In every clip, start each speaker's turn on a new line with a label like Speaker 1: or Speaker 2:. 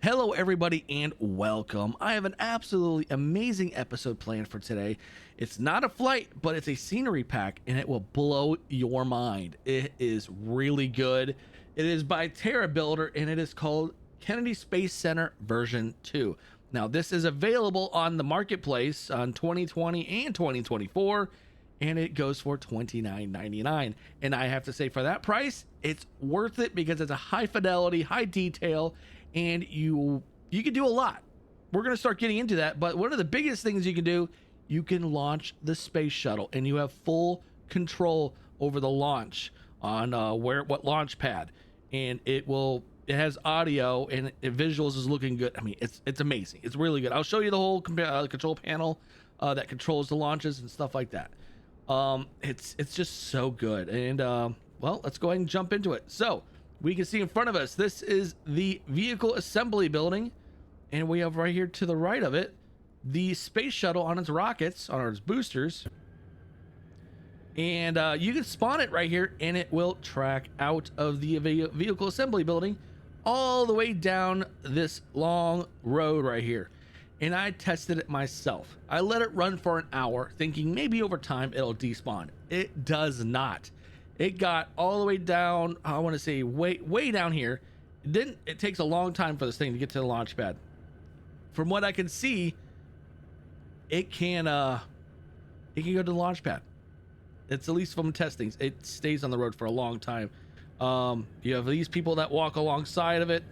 Speaker 1: Hello, everybody, and welcome. I have an absolutely amazing episode planned for today. It's not a flight, but it's a scenery pack, and it will blow your mind. It is really good. It is by TerraBuilder, and it is called Kennedy Space Center version 2. Now, this is available on the marketplace on 2020 and 2024, and it goes for $29.99. And I have to say, for that price, it's worth it because it's a high fidelity, high detail, and you can do a lot. We're going to start getting into that, but one of the biggest things you can do, you can launch the space shuttle, and you have full control over the launch on what launch pad, and it has audio and visuals is looking good. I mean, it's amazing. It's really good. I'll show you the whole control panel that controls the launches and stuff like that. It's just so good. And well, let's go ahead and jump into it. So we can see in front of us, this is the vehicle assembly building, and we have right here to the right of it the space shuttle on its rockets, on its boosters, and you can spawn it right here, and it will track out of the vehicle assembly building all the way down this long road right here. And I tested it myself. I let it run for an hour, thinking maybe over time it'll despawn. It does not. It got all the way down, I want to say way down here. It takes a long time for this thing to get to the launch pad. From what I can see, it can go to the launch pad. It's at least from testings. It stays on the road for a long time. You have these people that walk alongside of it.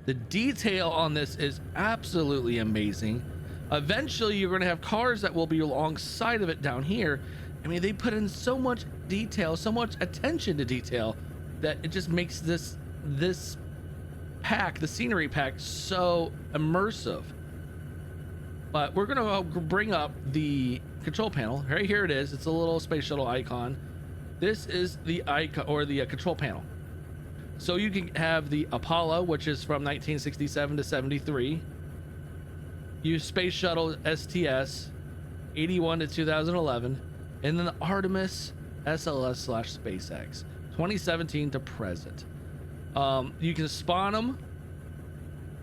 Speaker 1: The detail on this is absolutely amazing. Eventually, you're going to have cars that will be alongside of it down here. I mean, they put in so much detail, so much attention to detail, that it just makes this pack, the scenery pack, so immersive. But we're going to bring up the control panel. Right here it is. It's a little space shuttle icon. This is the icon, or the control panel. So you can have the Apollo, which is from 1967 to 73. Use Space Shuttle STS 81 to 2011. And then the Artemis SLS/SpaceX 2017 to present. You can spawn them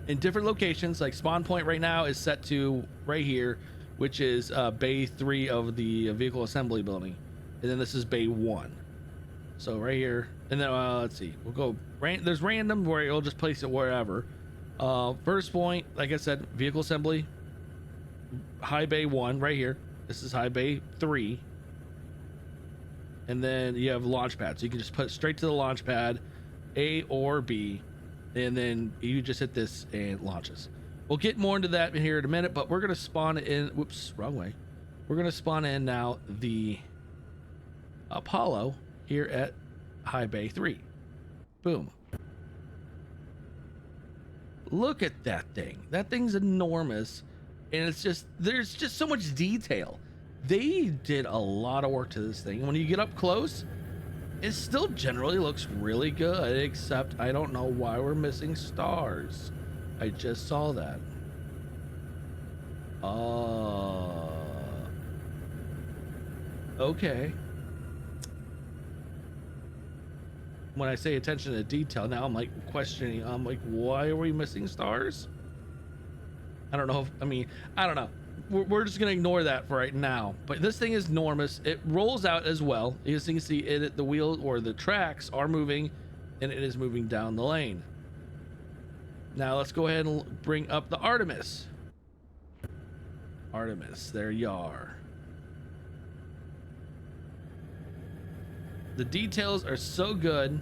Speaker 1: in different locations. Like spawn point right now is set to right here, which is bay 3 of the vehicle assembly building. And then this is bay 1. So right here, and then let's see, we'll go there's random where you'll just place it wherever. First point, like I said, vehicle assembly, high bay 1 right here. This is high bay 3. And then you have launch pad, so you can just put it straight to the launch pad, A or B, and then you just hit this and it launches. We'll get more into that here in a minute, but we're gonna spawn in, whoops, wrong way. We're gonna spawn in now the Apollo here at high bay 3. Boom. Look at that thing. That thing's enormous, and it's just, there's just so much detail. They did a lot of work to this thing. When you get up close, it still generally looks really good, except I don't know why we're missing stars. I just saw that. Okay. When I say attention to detail, now I'm like questioning, I'm like, why are we missing stars? I don't know I don't know. We're just gonna ignore that for right now. But this thing is enormous. It rolls out as well. As you can see, the wheel or the tracks are moving, and it is moving down the lane. Now let's go ahead and bring up the Artemis. Artemis, there you are. The details are so good.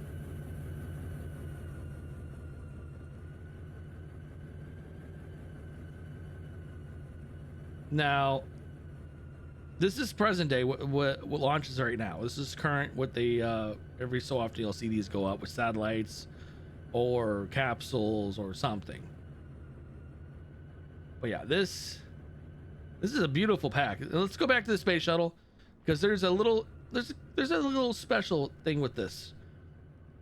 Speaker 1: Now, this is present day, what launches right now. This is current, what they every so often you'll see these go up with satellites or capsules or something. But yeah, this is a beautiful pack. Let's go back to the space shuttle, because there's a little special thing with this.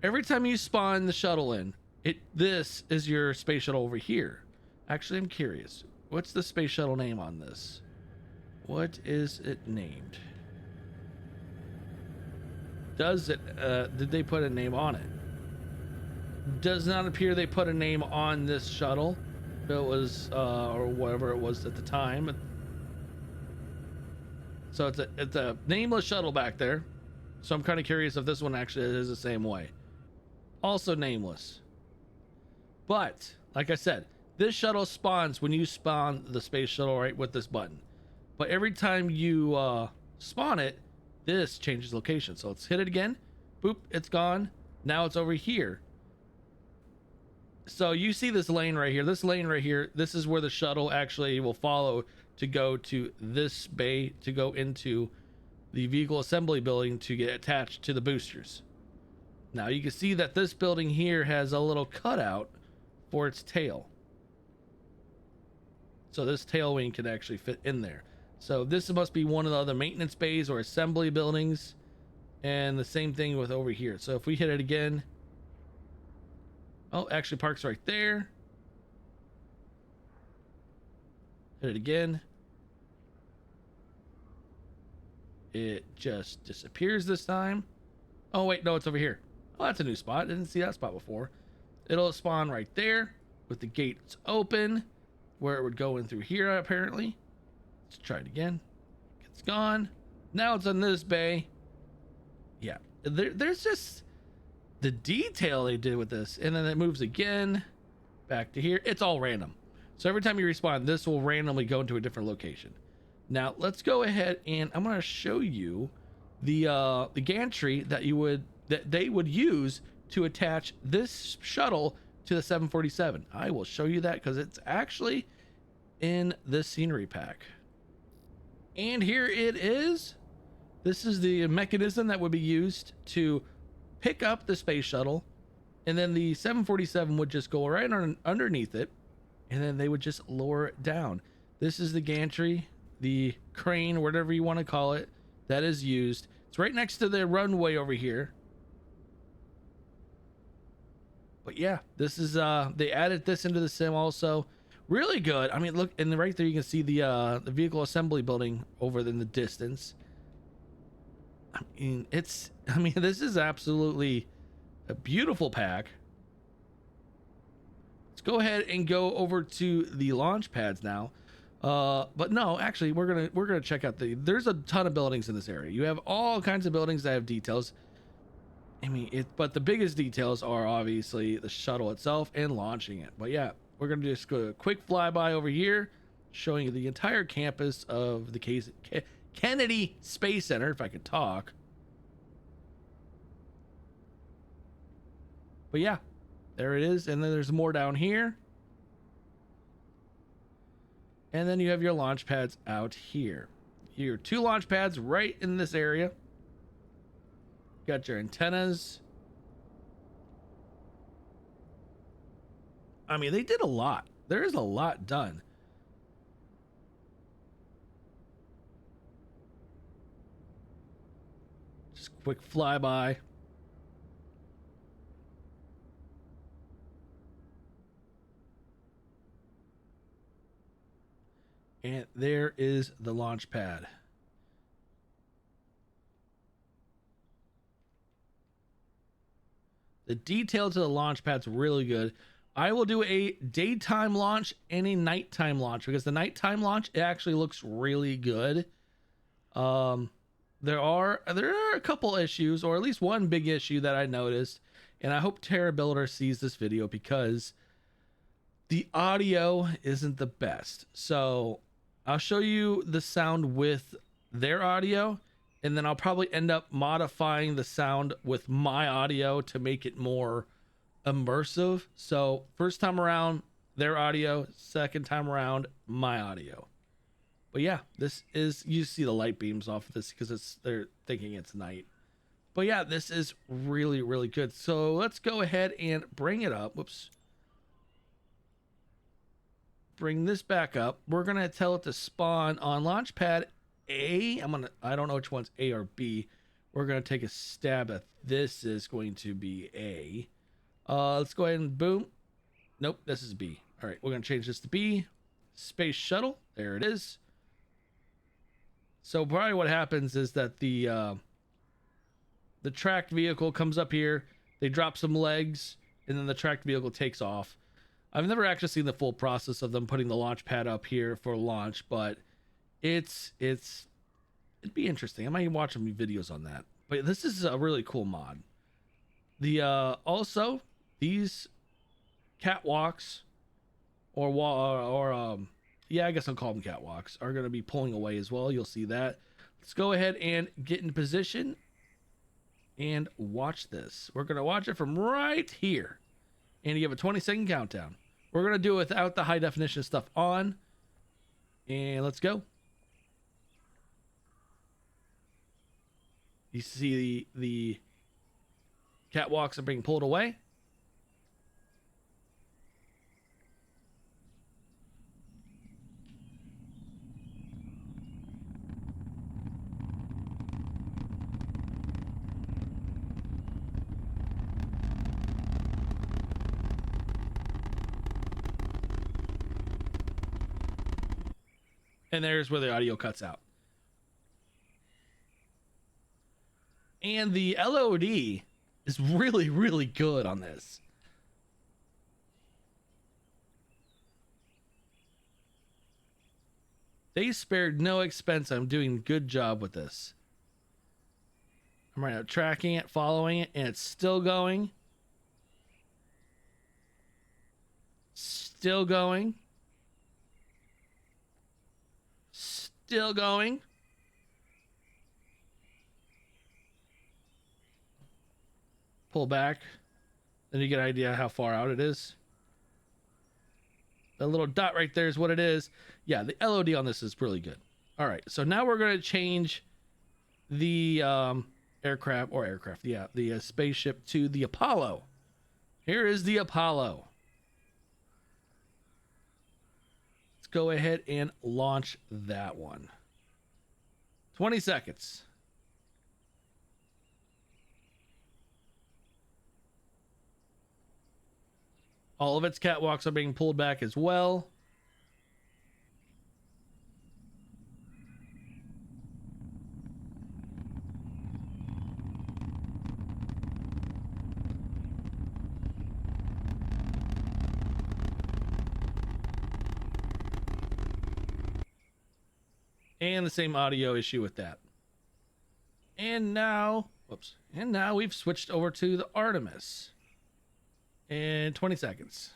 Speaker 1: Every time you spawn the shuttle in, this is your space shuttle over here. Actually, I'm curious. What's the space shuttle name on this? What is it named? Did they put a name on it? Does not appear they put a name on this shuttle. It was or whatever it was at the time. So it's a nameless shuttle back there. So I'm kind of curious if this one actually is the same way. Also nameless. But like I said, this shuttle spawns when you spawn the space shuttle right with this button. But every time you spawn it, this changes location. So let's hit it again. Boop, it's gone. Now it's over here. So you see this lane right here. This lane right here, this is where the shuttle actually will follow to go to this bay to go into the vehicle assembly building to get attached to the boosters. Now you can see that this building here has a little cutout for its tail. So this tail wing can actually fit in there. So this must be one of the other maintenance bays or assembly buildings. And the same thing with over here. So if we hit it again, oh, actually parks right there. Hit it again. It just disappears this time. Oh wait, no, it's over here. Oh, that's a new spot. Didn't see that spot before. It'll spawn right there with the gates open, where it would go in through here apparently. Let's try it again. It's gone. Now it's in this bay. Yeah, there's just the detail they did with this. And then it moves again back to here. It's all random. So every time you respawn, this will randomly go into a different location. Now let's go ahead and I'm going to show you the gantry that they would use to attach this shuttle to the 747. I will show you that because it's actually in this scenery pack. And here it is. This is the mechanism that would be used to pick up the space shuttle, and then the 747 would just go right underneath it, and then they would just lower it down. This is the gantry, the crane, whatever you want to call it, that is used. It's right next to the runway over here. But yeah, this is they added this into the sim also. Really good. I mean, look, and right there you can see the vehicle assembly building over in the distance. I mean, this is absolutely a beautiful pack. Let's go ahead and go over to the launch pads now. But no, actually, we're gonna check out there's a ton of buildings in this area. You have all kinds of buildings that have details. I mean, but the biggest details are obviously the shuttle itself and launching it. But yeah, we're gonna just go a quick flyby over here, showing you the entire campus of the Kennedy Space Center, if I could talk. But yeah, there it is. And then there's more down here. And then you have your launch pads out here. Your 2 launch pads right in this area. Got your antennas. I mean, they did a lot. There is a lot done. Just quick flyby. And there is the launch pad. The detail to the launch pad's really good. I will do a daytime launch and a nighttime launch because the nighttime launch, it actually looks really good. There are a couple issues, or at least one big issue that I noticed, and I hope TerraBuilder sees this video because the audio isn't the best. So I'll show you the sound with their audio, and then I'll probably end up modifying the sound with my audio to make it more immersive. So first time around, their audio, second time around, my audio. But yeah, this is, you see the light beams off of this because they're thinking it's night. But yeah, this is really, really good. So let's go ahead and bring it up. Whoops. Bring this back up. We're gonna tell it to spawn on launch pad A. I don't know which one's A or B. We're gonna take a stab at this. Is going to be A. Let's go ahead and boom. Nope, this is B. All right, we're gonna change this to B. Space shuttle. There it is. So probably what happens is that the tracked vehicle comes up here. They drop some legs, and then the tracked vehicle takes off. I've never actually seen the full process of them putting the launch pad up here for launch, but it'd be interesting. I might watch some videos on that. But this is a really cool mod. The also these catwalks yeah, I guess I'll call them catwalks, are going to be pulling away as well. You'll see that. Let's go ahead and get in position and watch this. We're going to watch it from right here, and you have a 20-second countdown. We're going to do it without the high definition stuff on, and let's go. You see the catwalks are being pulled away. And there's where the audio cuts out. And the LOD is really, really good on this. They spared no expense. I'm doing a good job with this. I'm right now tracking it, following it, and it's still going. Still going. Still going. Pull back. Then you get an idea how far out it is. That little dot right there is what it is. Yeah, the LOD on this is really good. All right, so now we're going to change the the spaceship to the Apollo. Here is the Apollo. Let's go ahead and launch that one. 20 seconds. All of its catwalks are being pulled back as well. And the same audio issue with that. And now, whoops. And now we've switched over to the Artemis. In 20 seconds.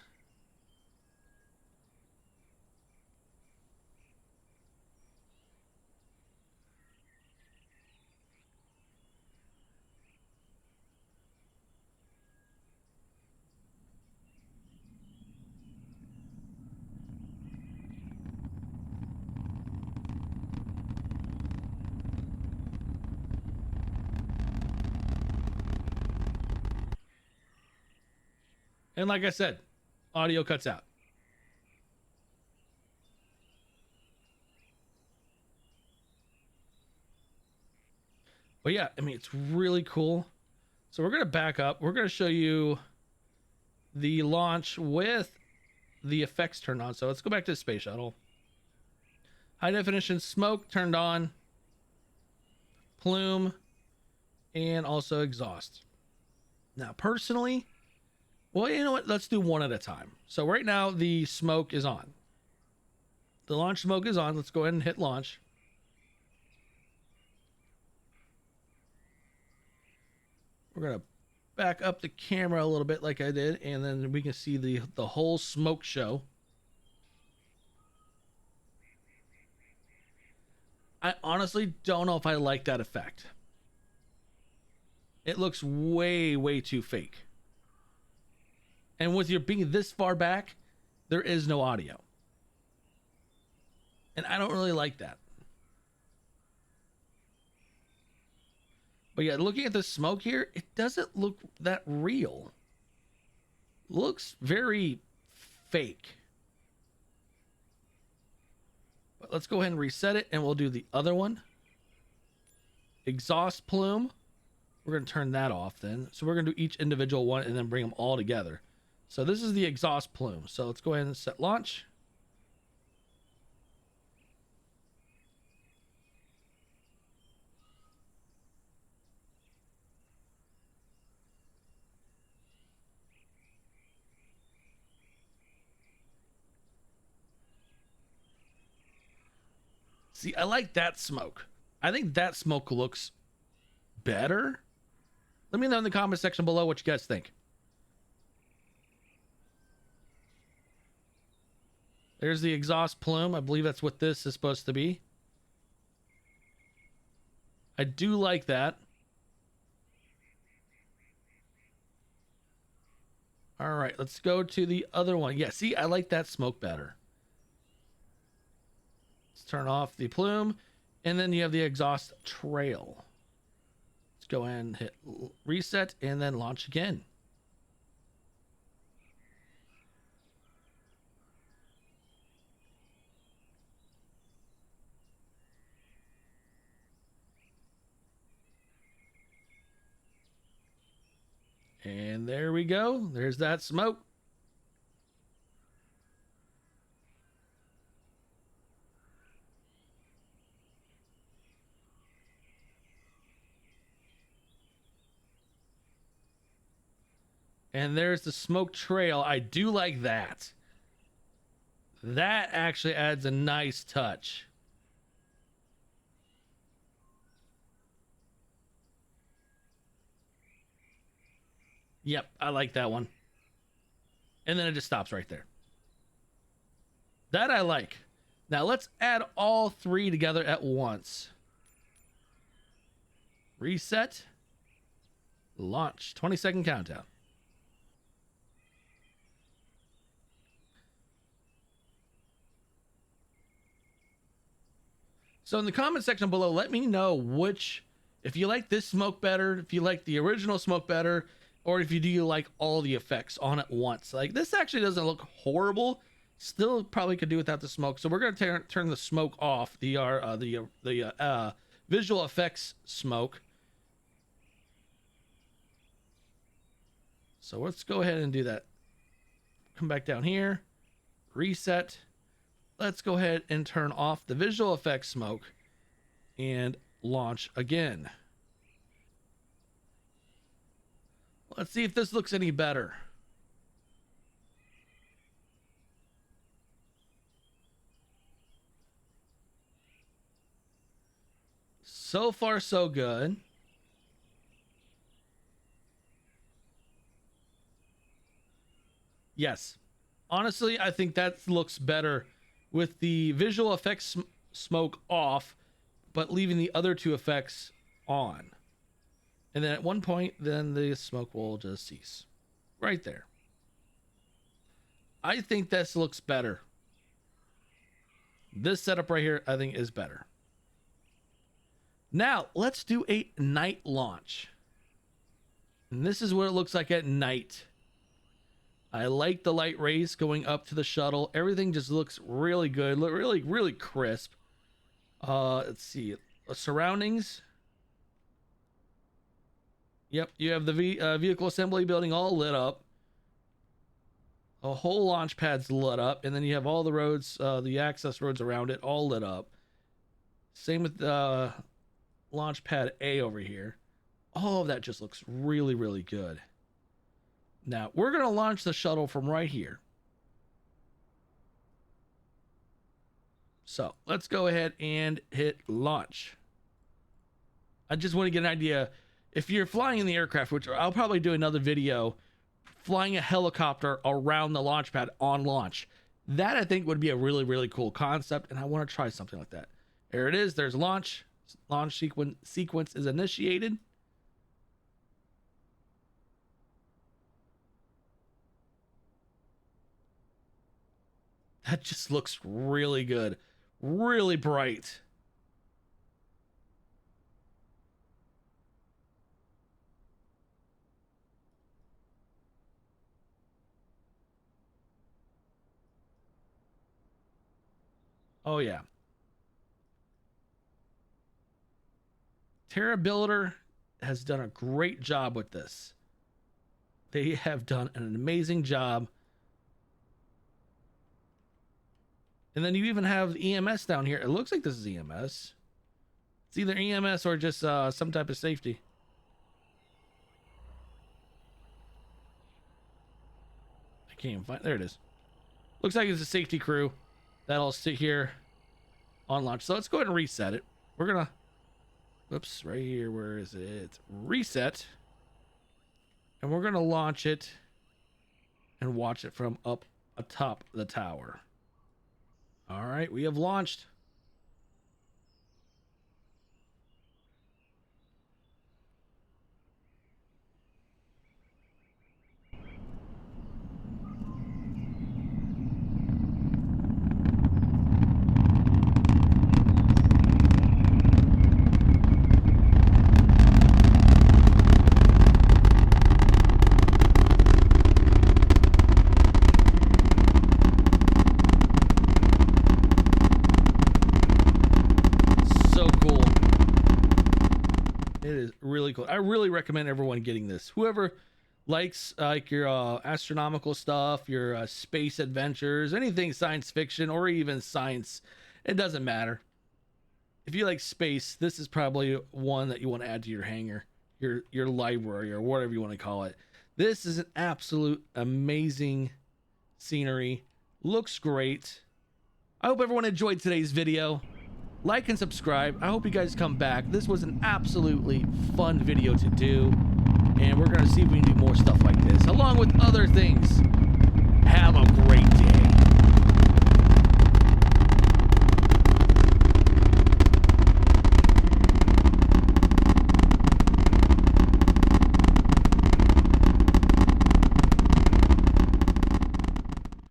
Speaker 1: And like I said, audio cuts out. But yeah, I mean, it's really cool. So we're going to back up. We're going to show you the launch with the effects turned on. So let's go back to the space shuttle. High definition smoke turned on. Plume. And also exhaust. Now, personally, well, you know what? Let's do one at a time. So right now, the smoke is on. The launch smoke is on. Let's go ahead and hit launch. We're going to back up the camera a little bit like I did, and then we can see the whole smoke show. I honestly don't know if I like that effect. It looks way, way too fake. And with you being this far back, there is no audio. And I don't really like that. But yeah, looking at the smoke here, it doesn't look that real. Looks very fake. But let's go ahead and reset it, and we'll do the other one. Exhaust plume. We're going to turn that off then. So we're going to do each individual one and then bring them all together. So this is the exhaust plume. So let's go ahead and set launch. See, I like that smoke. I think that smoke looks better. Let me know in the comment section below what you guys think. There's the exhaust plume. I believe that's what this is supposed to be. I do like that. All right, let's go to the other one. Yeah, see, I like that smoke better. Let's turn off the plume, and then you have the exhaust trail. Let's go ahead and hit reset and then launch again. And there we go. There's that smoke. And there's the smoke trail. I do like that. That actually adds a nice touch. Yep, I like that one. And then it just stops right there. That I like. Now let's add all three together at once. Reset. Launch. 20-second countdown. So in the comment section below, let me know which, if you like this smoke better, if you like the original smoke better, or if you do like all the effects on at once. Like this actually doesn't look horrible. Still probably could do without the smoke. So we're gonna turn the smoke off. The visual effects smoke. So let's go ahead and do that. Come back down here, reset. Let's go ahead and turn off the visual effects smoke and launch again. Let's see if this looks any better. So far, so good. Yes. Honestly, I think that looks better with the visual effects smoke off, but leaving the other two effects on. And then at one point, then the smoke will just cease. Right there. I think this looks better. This setup right here, I think, is better. Now, let's do a night launch. And this is what it looks like at night. I like the light rays going up to the shuttle. Everything just looks really good. Really, really crisp. Let's see. Surroundings. Yep, you have the vehicle assembly building all lit up. A whole launch pad's lit up. And then you have all the roads, the access roads around it, all lit up. Same with the launch pad A over here. All of that just looks really, really good. Now, we're going to launch the shuttle from right here. So, let's go ahead and hit launch. I just want to get an idea. If you're flying in the aircraft, which I'll probably do another video, flying a helicopter around the launch pad on launch. That, I think, would be a really, really cool concept, and I want to try something like that. There it is. There's launch. Launch sequence is initiated. That just looks really good. Really bright. Oh, yeah. TerraBuilder has done a great job with this. They have done an amazing job. And then you even have EMS down here. It looks like this is EMS. It's either EMS or just some type of safety. I can't even find. There it is. Looks like it's a safety crew that'll sit here on launch. So let's go ahead and reset it. We're gonna, whoops, right here. Where is it? Reset. And we're gonna launch it and watch it from up atop the tower. All right, we have launched. Really cool. I really recommend everyone getting this. Whoever likes like your astronomical stuff, your space adventures, anything science fiction or even science, it doesn't matter. If you like space, this is probably one that you want to add to your hangar, your library, or whatever you want to call it. This is an absolute amazing scenery. Looks great. I hope everyone enjoyed today's video. Like and subscribe. I hope you guys come back. This was an absolutely fun video to do, and we're going to see if we can do more stuff like this along with other things.